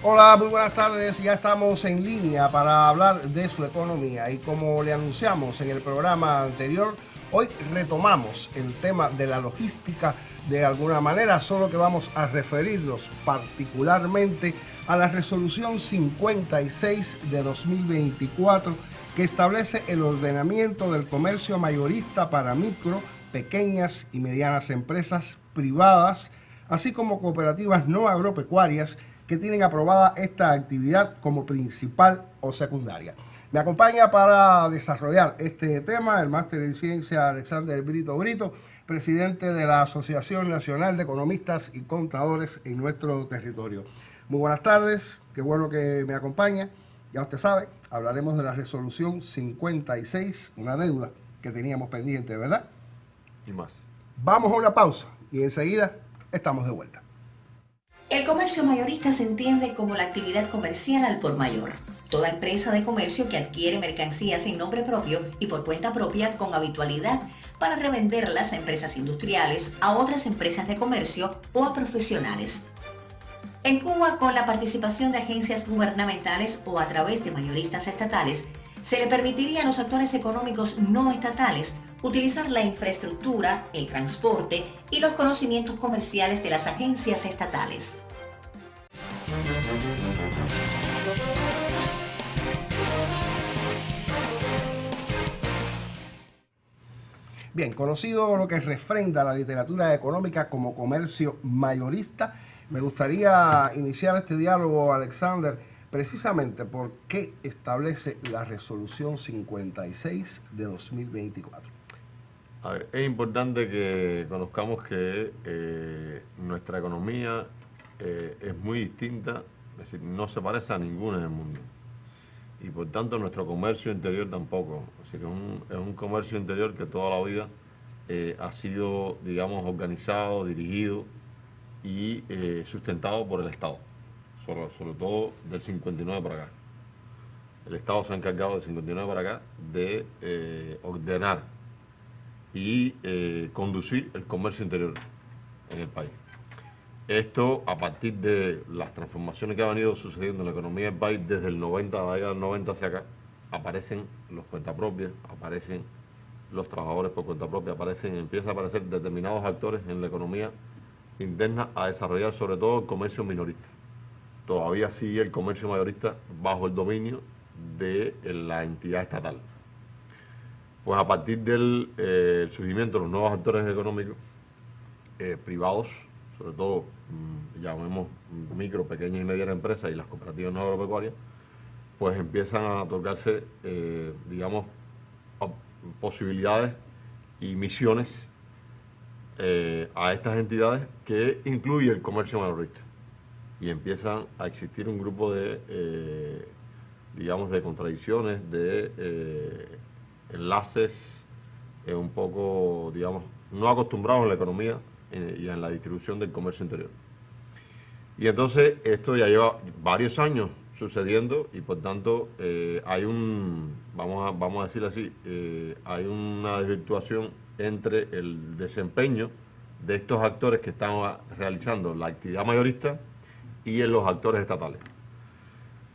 Hola, muy buenas tardes. Ya estamos en línea para hablar de su economía y como le anunciamos en el programa anterior, hoy retomamos el tema de la logística de alguna manera, solo que vamos a referirnos particularmente a la resolución 56 de 2024 que establece el ordenamiento del comercio mayorista para micro, pequeñas y medianas empresas privadas, así como cooperativas no agropecuarias que tienen aprobada esta actividad como principal o secundaria. Me acompaña para desarrollar este tema el máster en ciencia Alexander Brito Brito, presidente de la Asociación Nacional de Economistas y Contadores en nuestro territorio. Muy buenas tardes, qué bueno que me acompaña. Ya usted sabe, hablaremos de la resolución 56, una deuda que teníamos pendiente, ¿verdad? Y más. Vamos a una pausa y enseguida estamos de vuelta. El comercio mayorista se entiende como la actividad comercial al por mayor. Toda empresa de comercio que adquiere mercancías en nombre propio y por cuenta propia con habitualidad para revenderlas a empresas industriales, a otras empresas de comercio o a profesionales. En Cuba, con la participación de agencias gubernamentales o a través de mayoristas estatales, se le permitiría a los actores económicos no estatales utilizar la infraestructura, el transporte y los conocimientos comerciales de las agencias estatales. Bien, conocido lo que refrenda la literatura económica como comercio mayorista, me gustaría iniciar este diálogo, Alexander, precisamente por qué establece la resolución 56 de 2024. A ver, es importante que conozcamos que nuestra economía es muy distinta, es decir, no se parece a ninguna en el mundo. Y por tanto nuestro comercio interior tampoco. Es decir, es un comercio interior que toda la vida ha sido, digamos, organizado, dirigido y sustentado por el Estado, sobre todo del 59 para acá. El Estado se ha encargado del 59 para acá de ordenar y conducir el comercio interior en el país. Esto a partir de las transformaciones que han venido sucediendo en la economía del país desde el 90, de la década del 90 hacia acá, aparecen los cuenta propias, aparecen los trabajadores por cuenta propia, empiezan a aparecer determinados actores en la economía interna a desarrollar sobre todo el comercio minorista. Todavía sigue el comercio mayorista bajo el dominio de la entidad estatal. Pues a partir del surgimiento de los nuevos actores económicos privados, sobre todo llamemos micro, pequeñas y medianas empresas y las cooperativas no agropecuarias, pues empiezan a otorgarse, digamos, posibilidades y misiones a estas entidades que incluye el comercio mayorista. Y empiezan a existir un grupo de, digamos, de contradicciones, de enlaces un poco, digamos, no acostumbrados en la economía y en la distribución del comercio interior. Y entonces esto ya lleva varios años sucediendo y por tanto hay vamos a decirlo así, hay una desvirtuación entre el desempeño de estos actores que están realizando la actividad mayorista y en los actores estatales.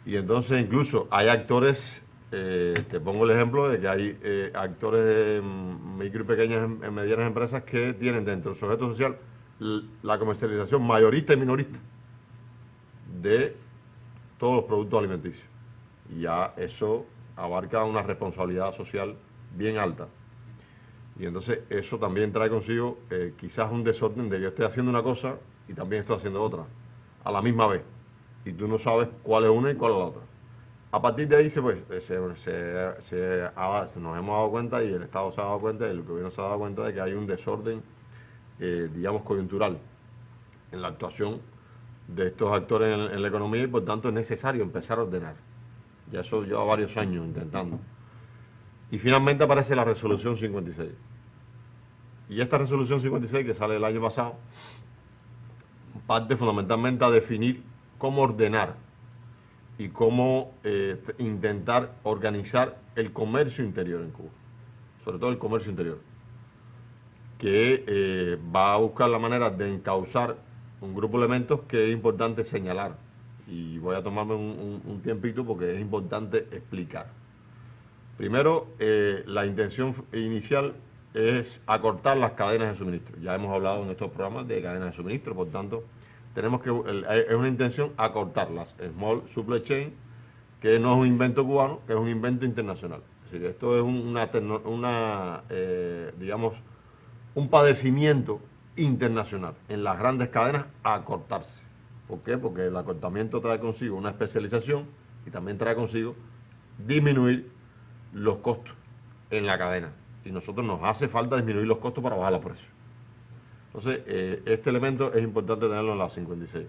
Y entonces incluso hay actores, te pongo el ejemplo de que hay actores de micro y pequeñas y medianas empresas que tienen dentro del sujeto social la comercialización mayorista y minorista de todos los productos alimenticios. Y ya eso abarca una responsabilidad social bien alta. Y entonces eso también trae consigo quizás un desorden de yo estoy haciendo una cosa y también estoy haciendo otra a la misma vez. Y tú no sabes cuál es una y cuál es la otra. A partir de ahí nos hemos dado cuenta y el Estado se ha dado cuenta y el gobierno se ha dado cuenta de que hay un desorden, digamos, coyuntural en la actuación de estos actores en la economía y por tanto es necesario empezar a ordenar. Ya eso lleva varios años intentando. Y finalmente aparece la resolución 56. Y esta resolución 56 que sale el año pasado parte fundamentalmente a definir cómo ordenar y cómo intentar organizar el comercio interior en Cuba, sobre todo el comercio interior, que va a buscar la manera de encauzar un grupo de elementos que es importante señalar, y voy a tomarme un tiempito porque es importante explicar. Primero, la intención inicial es acortar las cadenas de suministro. Ya hemos hablado en estos programas de cadenas de suministro, por tanto, tenemos que, es una intención acortarlas. Small Supply Chain, que no es un invento cubano, que es un invento internacional. Es decir, esto es digamos, un padecimiento internacional en las grandes cadenas a acortarse. ¿Por qué? Porque el acortamiento trae consigo una especialización y también trae consigo disminuir los costos en la cadena. Y nosotros nos hace falta disminuir los costos para bajar los precios. Entonces, este elemento es importante tenerlo en la 56,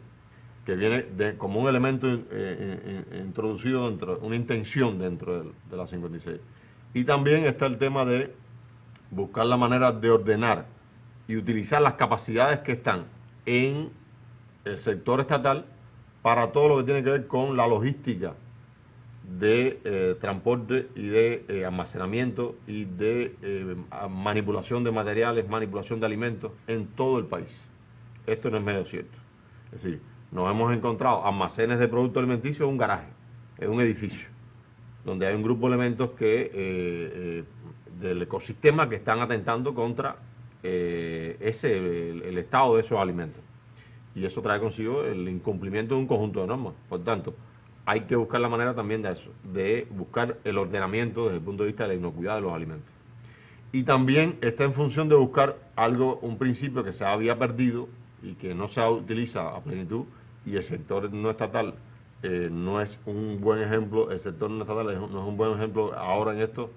que viene como un elemento introducido dentro, una intención dentro de la 56. Y también está el tema de buscar la manera de ordenar y utilizar las capacidades que están en el sector estatal para todo lo que tiene que ver con la logística de transporte y de almacenamiento y de manipulación de materiales, manipulación de alimentos en todo el país. Esto no es medio cierto. Es decir, nos hemos encontrado almacenes de productos alimenticios en un garaje, en un edificio, donde hay un grupo de elementos que del ecosistema que están atentando contra el estado de esos alimentos. Y eso trae consigo el incumplimiento de un conjunto de normas. Por tanto, hay que buscar la manera también de eso, de buscar el ordenamiento desde el punto de vista de la inocuidad de los alimentos. Y también está en función de buscar un principio que se había perdido y que no se utiliza a plenitud, y el sector no estatal no es un buen ejemplo, el sector no estatal no es un buen ejemplo ahora en esto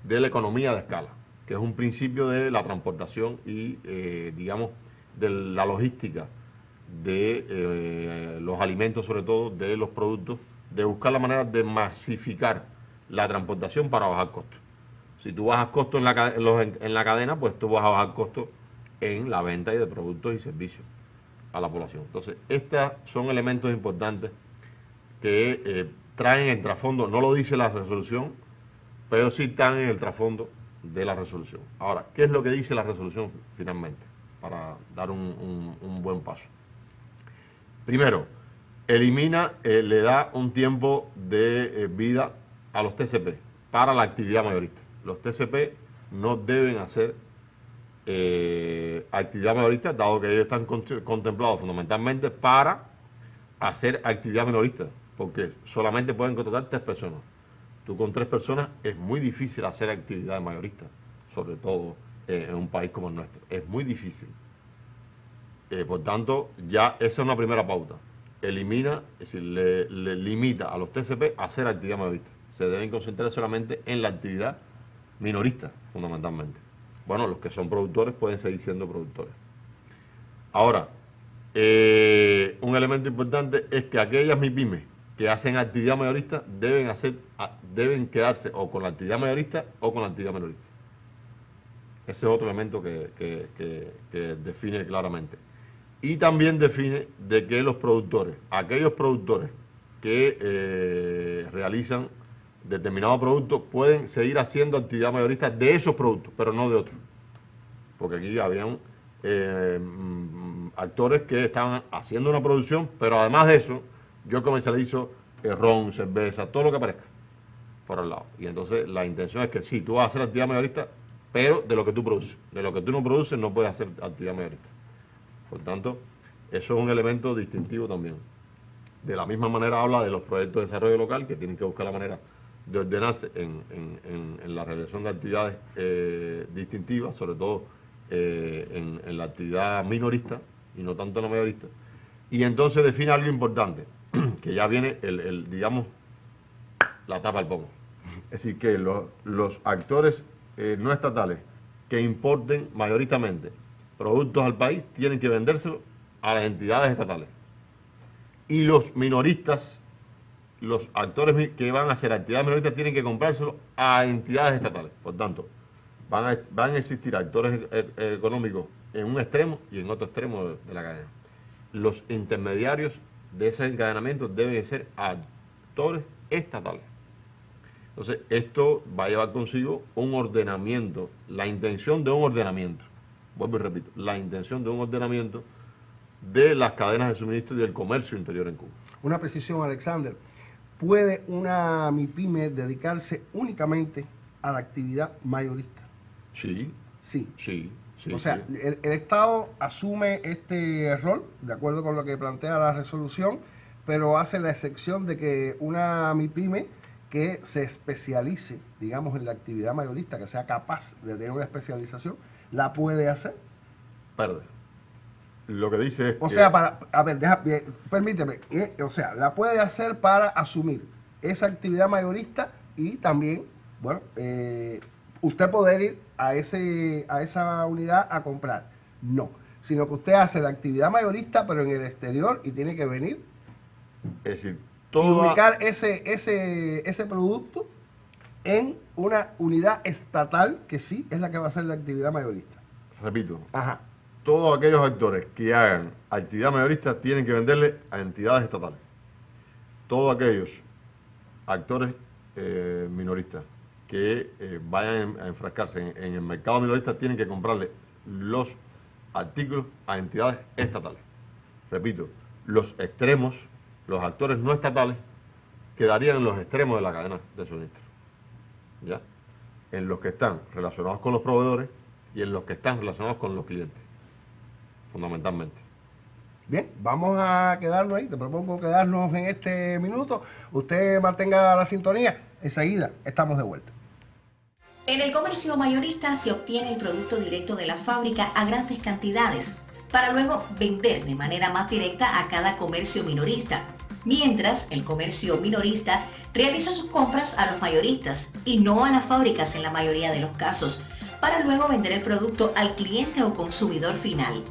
de la economía de escala, que es un principio de la transportación y, digamos, de la logística de los alimentos, sobre todo de los productos, de buscar la manera de masificar la transportación para bajar costos. Si tú bajas costos en la cadena, pues tú vas a bajar costos en la venta de productos y servicios a la población. Entonces, estos son elementos importantes que traen el trasfondo, no lo dice la resolución, pero sí están en el trasfondo de la resolución. Ahora, ¿qué es lo que dice la resolución finalmente? Para dar un buen paso. Primero, elimina, le da un tiempo de vida a los TCP para la actividad mayorista. Los TCP no deben hacer actividad mayorista, dado que ellos están contemplados fundamentalmente para hacer actividad minorista, porque solamente pueden contratar 3 personas. Tú con 3 personas es muy difícil hacer actividad mayorista, sobre todo en un país como el nuestro. Es muy difícil. Por tanto, ya esa es una primera pauta. Elimina, es decir, le limita a los TCP a hacer actividad mayorista. Se deben concentrar solamente en la actividad minorista, fundamentalmente. Bueno, los que son productores pueden seguir siendo productores. Ahora, un elemento importante es que aquellas MIPYMES que hacen actividad mayorista deben quedarse o con la actividad mayorista o con la actividad minorista. Ese es otro elemento que define claramente. Y también define de que los productores, aquellos productores que realizan determinados productos, pueden seguir haciendo actividad mayorista de esos productos, pero no de otros. Porque aquí habían actores que estaban haciendo una producción, pero además de eso, yo comercializo ron, cerveza, todo lo que aparezca por el lado. Y entonces la intención es que sí, tú vas a hacer actividad mayorista, pero de lo que tú produces. De lo que tú no produces no puedes hacer actividad mayorista. Por tanto, eso es un elemento distintivo también. De la misma manera habla de los proyectos de desarrollo local, que tienen que buscar la manera de ordenarse en la realización de actividades distintivas, sobre todo en la actividad minorista y no tanto en la mayorista. Y entonces define algo importante, que ya viene digamos, la tapa del pomo. Es decir, que los actores no estatales que importen mayoritariamente productos al país tienen que vendérselos a las entidades estatales. Y los minoristas, los actores que van a hacer actividades minoristas tienen que comprárselo a entidades estatales. Por tanto, van a existir actores económicos en un extremo y en otro extremo de la cadena. Los intermediarios de ese encadenamiento deben ser actores estatales. Entonces, esto va a llevar consigo un ordenamiento, la intención de un ordenamiento. Vuelvo y repito, la intención de un ordenamiento de las cadenas de suministro y del comercio interior en Cuba. una precisión, Alexander. ¿Puede una MIPYME dedicarse únicamente a la actividad mayorista? Sí, Sí. sí, sí. O sea, sí. el Estado asume este rol, de acuerdo con lo que plantea la resolución, pero hace la excepción de que una MIPYME que se especialice, digamos, en la actividad mayorista, que sea capaz de tener una especialización, la puede hacer. Perde. Lo que dice es O que... sea, a ver, permíteme, o sea, la puede hacer para asumir esa actividad mayorista y también, bueno, usted poder ir a esa unidad a comprar. No, sino que usted hace la actividad mayorista, pero en el exterior y tiene que venir Es decir, y toda... ubicar ese producto en una unidad estatal que sí es la que va a hacer la actividad mayorista. Repito, Ajá. todos aquellos actores que hagan actividad mayorista tienen que venderle a entidades estatales. Todos aquellos actores minoristas que vayan a enfrascarse en el mercado minorista tienen que comprarle los artículos a entidades estatales. Repito, los extremos, los actores no estatales, quedarían en los extremos de la cadena de suministro. ¿Ya? En los que están relacionados con los proveedores y en los que están relacionados con los clientes, fundamentalmente. Bien, vamos a quedarnos ahí. Te propongo quedarnos en este minuto. Usted mantenga la sintonía. Enseguida estamos de vuelta. En el comercio mayorista se obtiene el producto directo de la fábrica a grandes cantidades para luego vender de manera más directa a cada comercio minorista, mientras el comercio minorista realiza sus compras a los mayoristas y no a las fábricas en la mayoría de los casos, para luego vender el producto al cliente o consumidor final.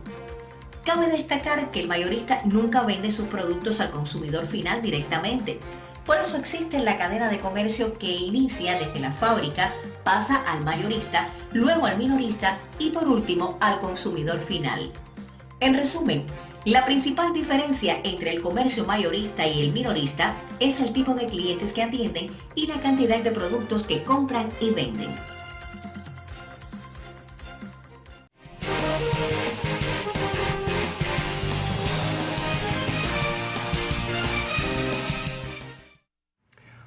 Cabe destacar que el mayorista nunca vende sus productos al consumidor final directamente. Por eso existe la cadena de comercio que inicia desde la fábrica, pasa al mayorista, luego al minorista y por último al consumidor final. En resumen, la principal diferencia entre el comercio mayorista y el minorista es el tipo de clientes que atienden y la cantidad de productos que compran y venden.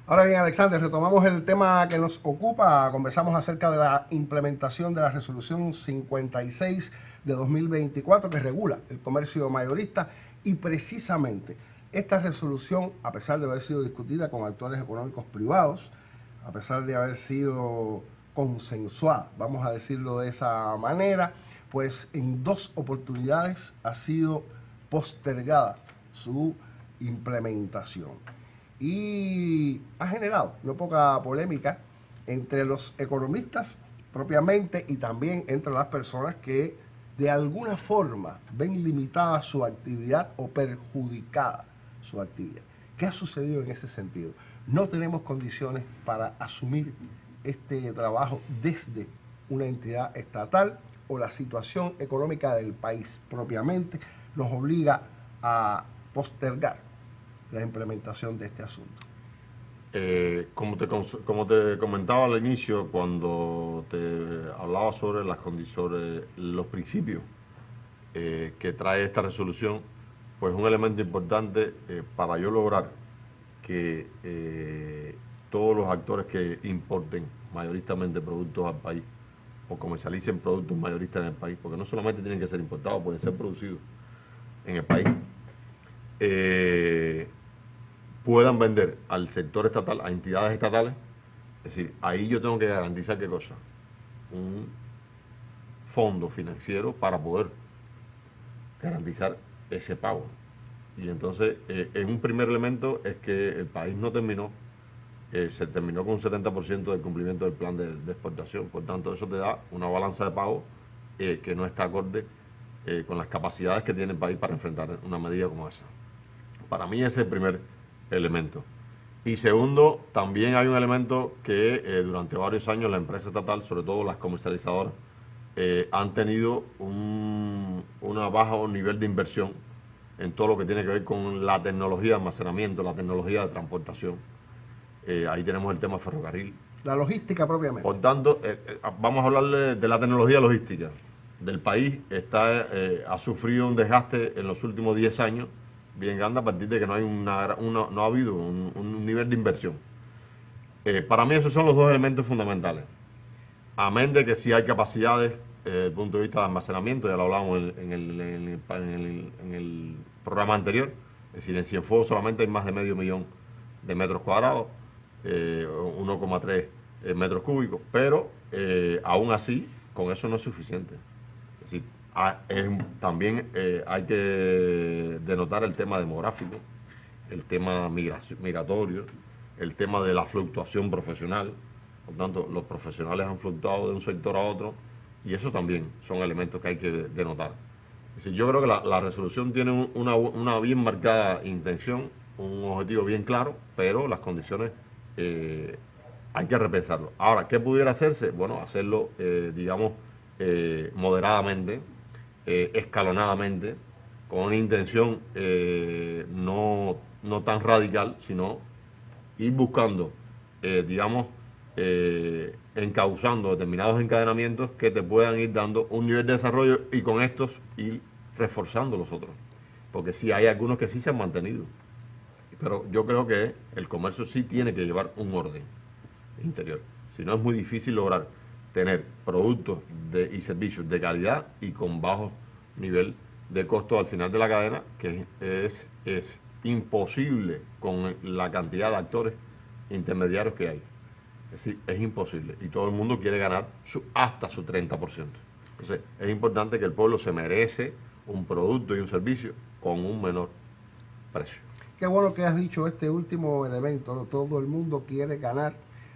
Ahora bien, Alexander, retomamos el tema que nos ocupa. Conversamos acerca de la implementación de la resolución 56 de 2024 que regula el comercio mayorista y precisamente esta resolución, a pesar de haber sido discutida con actores económicos privados, a pesar de haber sido consensuada, vamos a decirlo de esa manera, pues en 2 oportunidades ha sido postergada su implementación. Y ha generado no poca polémica entre los economistas propiamente y también entre las personas que de alguna forma ven limitada su actividad o perjudicada su actividad. ¿Qué ha sucedido en ese sentido? No tenemos condiciones para asumir este trabajo desde una entidad estatal o la situación económica del país propiamente nos obliga a postergar la implementación de este asunto. Como te comentaba al inicio, cuando te hablaba sobre las condiciones, los principios que trae esta resolución, pues un elemento importante para yo lograr que todos los actores que importen mayoritariamente productos al país o comercialicen productos mayoristas en el país, porque no solamente tienen que ser importados, pueden ser producidos en el país, puedan vender al sector estatal, a entidades estatales. Es decir, ahí yo tengo que garantizar ¿qué cosa? Un fondo financiero para poder garantizar ese pago. Y entonces, en un primer elemento es que el país no terminó, se terminó con un 70% del cumplimiento del plan de exportación. Por tanto, eso te da una balanza de pago que no está acorde con las capacidades que tiene el país para enfrentar una medida como esa. Para mí ese es el primer elemento. Y segundo, también hay un elemento que durante varios años la empresa estatal, sobre todo las comercializadoras, han tenido una bajo nivel de inversión en todo lo que tiene que ver con la tecnología de almacenamiento, la tecnología de transportación. Ahí tenemos el tema ferrocarril. La logística propiamente. Por tanto, vamos a hablar de la tecnología logística del país. Ha sufrido un desgaste en los últimos 10 años bien grande a partir de que no hay no ha habido un nivel de inversión. Para mí esos son los dos elementos fundamentales. Amén de que sí hay capacidades desde el punto de vista de almacenamiento, ya lo hablamos en el programa anterior, es decir, en Cienfuegos solamente hay más de medio millón de metros cuadrados, 1,3 metros cúbicos, pero aún así con eso no es suficiente. Es decir, también hay que denotar el tema demográfico, el tema migratorio, el tema de la fluctuación profesional. Por tanto, los profesionales han fluctuado de un sector a otro y eso también son elementos que hay que denotar. Es decir, yo creo que la resolución tiene una bien marcada intención, un objetivo bien claro, pero las condiciones hay que repensarlo. Ahora, ¿qué pudiera hacerse? Bueno, hacerlo, digamos, moderadamente, escalonadamente, con una intención no tan radical, sino ir buscando, digamos, encauzando determinados encadenamientos que te puedan ir dando un nivel de desarrollo y con estos ir reforzando los otros. Porque sí hay algunos que sí se han mantenido. Pero yo creo que el comercio sí tiene que llevar un orden interior. Si no, es muy difícil lograr tener productos y servicios de calidad y con bajo nivel de costo al final de la cadena, que es imposible con la cantidad de actores intermediarios que hay. Es decir, es imposible. Y todo el mundo quiere ganar hasta su 30%. Entonces, es importante que el pueblo se merece un producto y un servicio con un menor precio. Qué bueno que has dicho este último elemento, ¿no? Todo el mundo quiere ganar,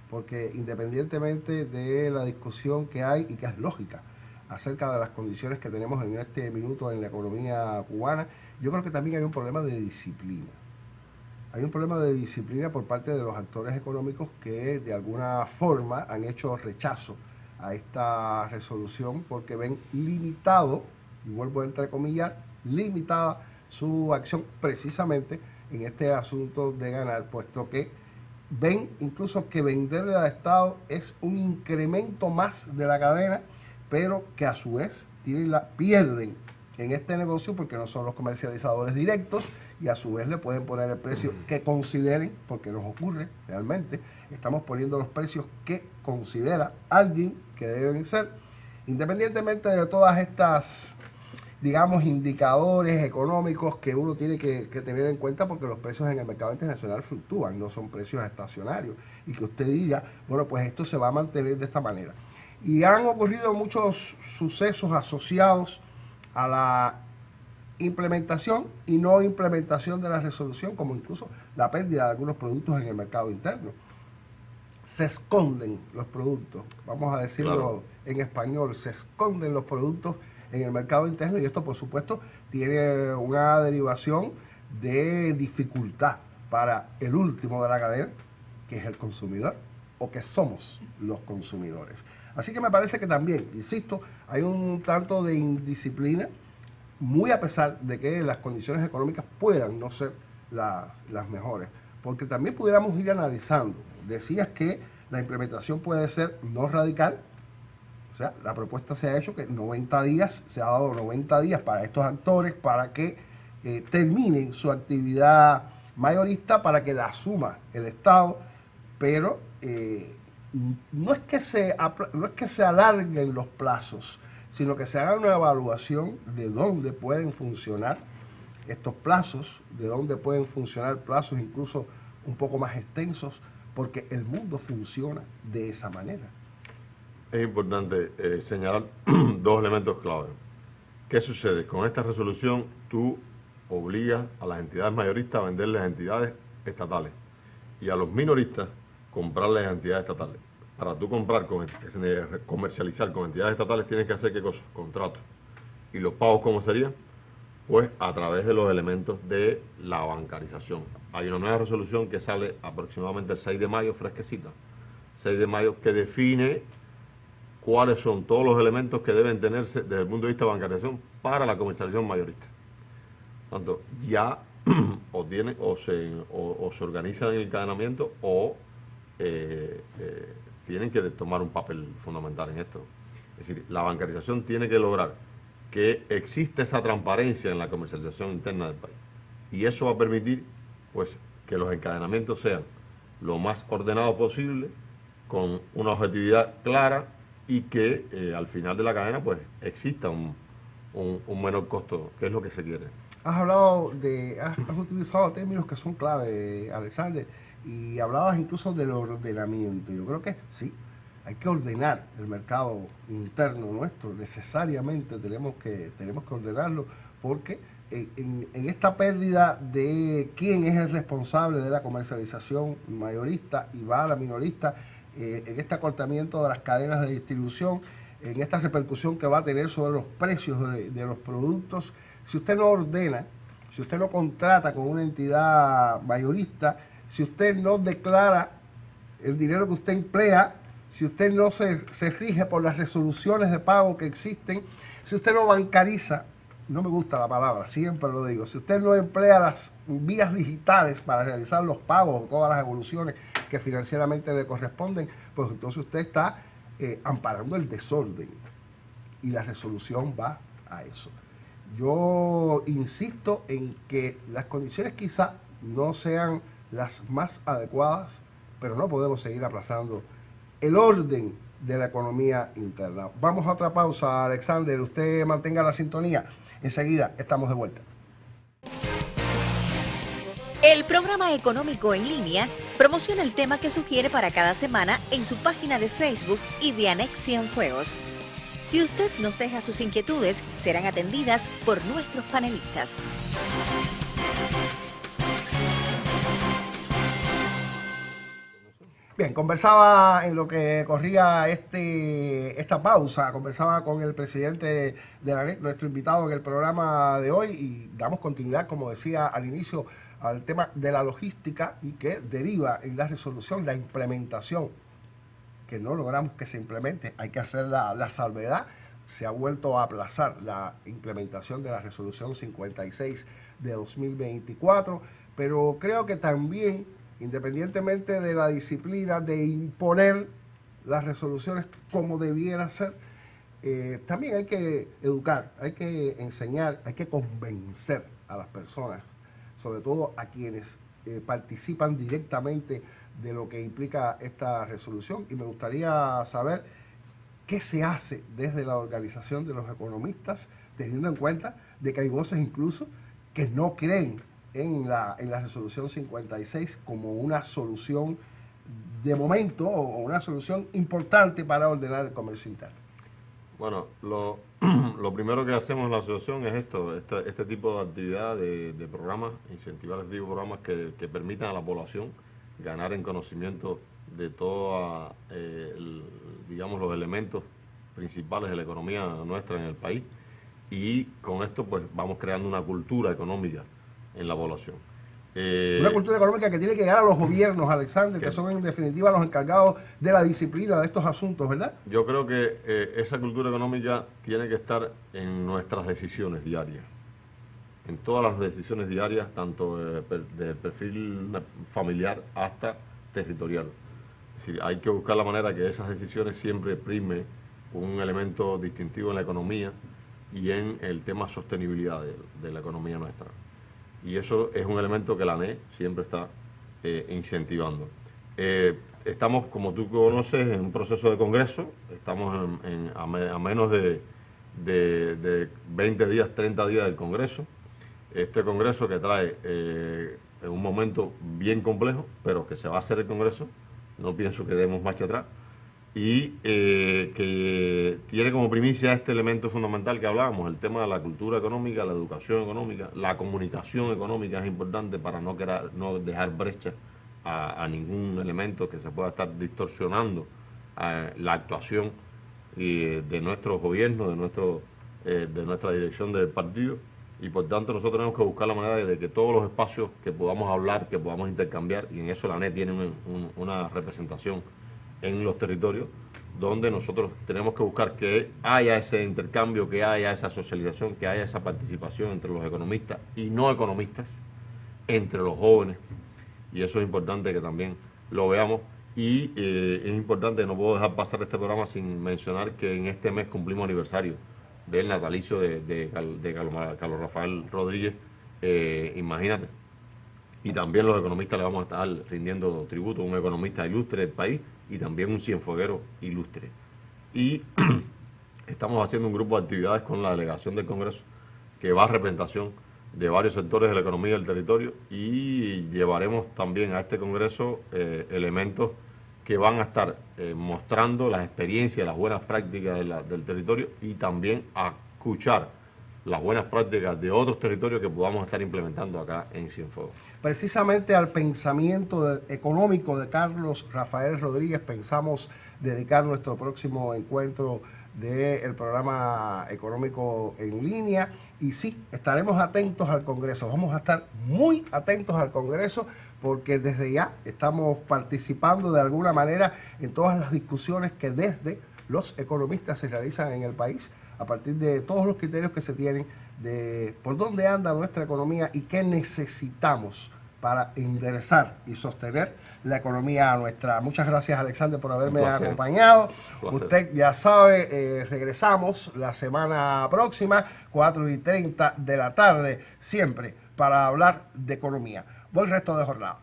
porque independientemente de la discusión que hay y que es lógica acerca de las condiciones que tenemos en este minuto en la economía cubana, yo creo que también hay un problema de disciplina. Hay un problema de disciplina por parte de los actores económicos que de alguna forma han hecho rechazo a esta resolución porque ven limitado, y vuelvo a entrecomillar, limitada su acción precisamente en este asunto de ganar, puesto que ven incluso que venderle al Estado es un incremento más de la cadena, pero que a su vez pierden en este negocio porque no son los comercializadores directos y a su vez le pueden poner el precio que consideren, porque nos ocurre realmente, estamos poniendo los precios que considera alguien que deben ser, independientemente de todas estas, digamos, indicadores económicos que uno tiene que tener en cuenta, porque los precios en el mercado internacional fluctúan, no son precios estacionarios, y que usted diga, bueno, pues esto se va a mantener de esta manera. Y han ocurrido muchos sucesos asociados a la implementación y no implementación de la resolución, como incluso la pérdida de algunos productos en el mercado interno. Se esconden los productos, vamos a decirlo claro en español, se esconden los productos en el mercado interno, y esto por supuesto tiene una derivación de dificultad para el último de la cadena, que es el consumidor, o que somos los consumidores. Así que me parece que también, insisto, hay un tanto de indisciplina, muy a pesar de que las condiciones económicas puedan no ser las mejores, porque también pudiéramos ir analizando. Decías que la implementación puede ser no radical, o sea, la propuesta se ha hecho que 90 días, se ha dado 90 días para estos actores para que terminen su actividad mayorista, para que la asuma el Estado, pero no es que se alarguen los plazos, sino que se haga una evaluación de dónde pueden funcionar estos plazos, de dónde pueden funcionar plazos incluso un poco más extensos, porque el mundo funciona de esa manera. Es importante señalar dos elementos clave. ¿Qué sucede? Con esta resolución tú obligas a las entidades mayoristas a venderles a entidades estatales y a los minoristas comprarles a entidades estatales. Para tú comercializar con entidades estatales tienes que hacer ¿qué cosa? Contratos. ¿Y los pagos cómo serían? Pues a través de los elementos de la bancarización. Hay una nueva resolución que sale aproximadamente el 6 de mayo, fresquecita. 6 de mayo, que define cuáles son todos los elementos que deben tenerse desde el punto de vista de bancarización para la comercialización mayorista. Tanto ya o se organizan en el encadenamiento o tienen que tomar un papel fundamental en esto. Es decir, la bancarización tiene que lograr que exista esa transparencia en la comercialización interna del país. y eso va a permitir pues que los encadenamientos sean lo más ordenados posible, con una objetividad clara y que al final de la cadena pues exista un menor costo, que es lo que se quiere. Has utilizado términos que son clave, Alexander, y hablabas incluso del ordenamiento. Yo creo que sí, hay que ordenar el mercado interno nuestro, necesariamente tenemos que ordenarlo, porque en esta pérdida de quién es el responsable de la comercialización mayorista y va a la minorista, en este acortamiento de las cadenas de distribución, en esta repercusión que va a tener sobre los precios de los productos, si usted no ordena, si usted no contrata con una entidad mayorista, si usted no declara el dinero que usted emplea, si usted no se rige por las resoluciones de pago que existen, si usted no bancariza, no me gusta la palabra, siempre lo digo, si usted no emplea las vías digitales para realizar los pagos o todas las evoluciones que financieramente le corresponden, pues entonces usted está amparando el desorden y la resolución va a eso. Yo insisto en que las condiciones quizá no sean las más adecuadas, pero no podemos seguir aplazando el orden de la economía interna. Vamos a otra pausa, Alexander. Usted mantenga la sintonía. Enseguida estamos de vuelta. El programa económico en línea promociona el tema que sugiere para cada semana en su página de Facebook y de Anex Cienfuegos. Si usted nos deja sus inquietudes, serán atendidas por nuestros panelistas. Bien, conversaba en lo que corría esta pausa, conversaba con el presidente de la ANEC, nuestro invitado en el programa de hoy, y damos continuidad, como decía al inicio, al tema de la logística y que deriva en la resolución, la implementación, que no logramos que se implemente, hay que hacer la salvedad. Se ha vuelto a aplazar la implementación de la resolución 56 de 2024, pero creo que también, independientemente de la disciplina de imponer las resoluciones como debiera ser, también hay que educar, hay que enseñar, hay que convencer a las personas, sobre todo a quienes participan directamente de lo que implica esta resolución. Y me gustaría saber qué se hace desde la organización de los economistas, teniendo en cuenta de que hay voces incluso que no creen en la resolución 56 como una solución de momento o una solución importante para ordenar el comercio interno. Bueno, lo primero que hacemos en la asociación es este tipo de actividad, de programas, incentivar este tipo de programas que permitan a la población ganar en conocimiento de todos, digamos, los elementos principales de la economía nuestra en el país, y con esto pues vamos creando una cultura económica en la población. Una cultura económica que tiene que llegar a los gobiernos, Alexander, que son en definitiva los encargados de la disciplina de estos asuntos, ¿verdad? Yo creo que esa cultura económica tiene que estar en nuestras decisiones diarias, en todas las decisiones diarias, tanto de perfil familiar hasta territorial. Es decir, hay que buscar la manera que esas decisiones siempre prime un elemento distintivo en la economía y en el tema sostenibilidad de la economía nuestra. Y eso es un elemento que la ANEC siempre está incentivando. Estamos, como tú conoces, en un proceso de congreso, estamos a menos de 20 días, 30 días del congreso. Este congreso que trae en un momento bien complejo, pero que se va a hacer el congreso, no pienso que demos marcha atrás, y que tiene como primicia este elemento fundamental que hablábamos, el tema de la cultura económica, la educación económica, la comunicación económica es importante para no dejar brecha a ningún elemento que se pueda estar distorsionando la actuación de nuestros gobiernos, de nuestra dirección del partido. Y por tanto nosotros tenemos que buscar la manera de que todos los espacios que podamos hablar, que podamos intercambiar, y en eso la ANEC tiene una representación en los territorios, donde nosotros tenemos que buscar que haya ese intercambio, que haya esa socialización, que haya esa participación entre los economistas y no economistas, entre los jóvenes, y eso es importante que también lo veamos. Y es importante, no puedo dejar pasar este programa sin mencionar que en este mes cumplimos aniversario del natalicio de Carlos Rafael Rodríguez, imagínate. Y también los economistas le vamos a estar rindiendo tributo, un economista ilustre del país y también un cienfueguero ilustre. Y estamos haciendo un grupo de actividades con la delegación del Congreso que va a representación de varios sectores de la economía del territorio, y llevaremos también a este Congreso elementos que van a estar mostrando las experiencias, las buenas prácticas del territorio, y también a escuchar las buenas prácticas de otros territorios que podamos estar implementando acá en Cienfuegos. Precisamente al pensamiento económico de Carlos Rafael Rodríguez pensamos dedicar nuestro próximo encuentro del programa económico en línea. Y sí, estaremos atentos al Congreso, vamos a estar muy atentos al Congreso, porque desde ya estamos participando de alguna manera en todas las discusiones que desde los economistas se realizan en el país, a partir de todos los criterios que se tienen de por dónde anda nuestra economía y qué necesitamos para enderezar y sostener la economía nuestra. Muchas gracias, Alexander, por haberme acompañado. Usted ya sabe, regresamos la semana próxima, 4:30 de la tarde, siempre para hablar de economía. Buen resto de jornada.